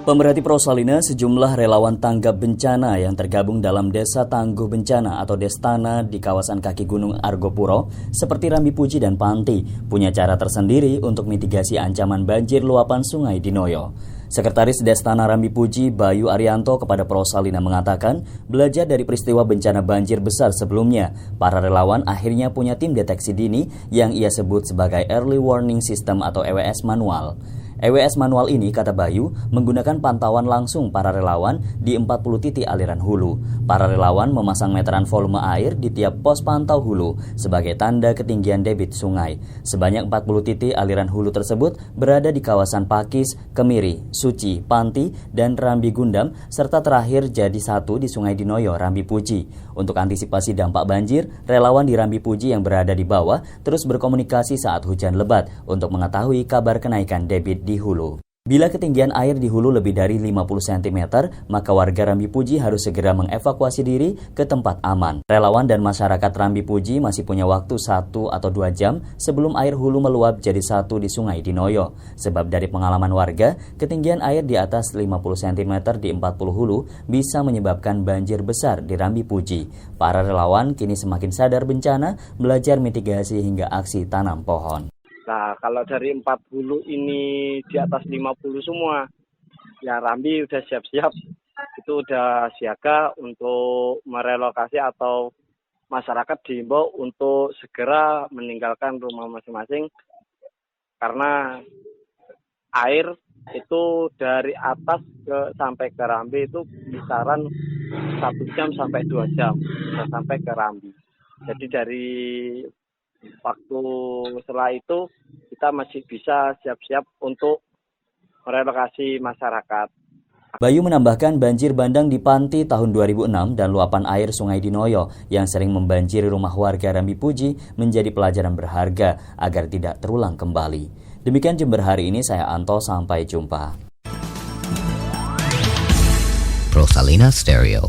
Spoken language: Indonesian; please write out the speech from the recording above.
Pemerhati Prosalina, sejumlah relawan tanggap bencana yang tergabung dalam Desa Tangguh Bencana atau Destana di kawasan kaki Gunung Argopuro seperti Rambi Puji dan Panti punya cara tersendiri untuk mitigasi ancaman banjir luapan Sungai Dinoyo. Sekretaris Destana Rambi Puji, Bayu Arianto kepada Prosalina mengatakan, belajar dari peristiwa bencana banjir besar sebelumnya, para relawan akhirnya punya tim deteksi dini yang ia sebut sebagai Early Warning System atau EWS manual. EWS manual ini, kata Bayu, menggunakan pantauan langsung para relawan di 40 titik aliran hulu. Para relawan memasang meteran volume air di tiap pos pantau hulu sebagai tanda ketinggian debit sungai. Sebanyak 40 titik aliran hulu tersebut berada di kawasan Pakis, Kemiri, Suci, Panti, dan Rambi Gundam, serta terakhir jadi satu di Sungai Dinoyo, Rambi Puji. Untuk antisipasi dampak banjir, relawan di Rambi Puji yang berada di bawah terus berkomunikasi saat hujan lebat untuk mengetahui kabar kenaikan debit di hulu. Bila ketinggian air di hulu lebih dari 50 cm, maka warga Rambi Puji harus segera mengevakuasi diri ke tempat aman. Relawan dan masyarakat Rambi Puji masih punya waktu 1 atau 2 jam sebelum air hulu meluap jadi satu di Sungai Dinoyo. Sebab dari pengalaman warga, ketinggian air di atas 50 cm di 40 hulu bisa menyebabkan banjir besar di Rambi Puji. Para relawan kini semakin sadar bencana, belajar mitigasi hingga aksi tanam pohon. Nah, kalau dari 40 ini di atas 50 semua, ya Rambi udah siap-siap, itu udah siaga untuk merelokasi atau masyarakat diimbau untuk segera meninggalkan rumah masing-masing karena air itu dari atas sampai ke Rambi itu kisaran 1 jam sampai 2 jam bisa sampai ke Rambi. Jadi dari waktu setelah itu kita masih bisa siap-siap untuk merelokasi masyarakat. Bayu menambahkan banjir bandang di Panti tahun 2006 dan luapan air Sungai Dinoyo yang sering membanjiri rumah warga Rambi Puji menjadi pelajaran berharga agar tidak terulang kembali. Demikian Jember hari ini, saya Anto, sampai jumpa. Prosalina Stereo.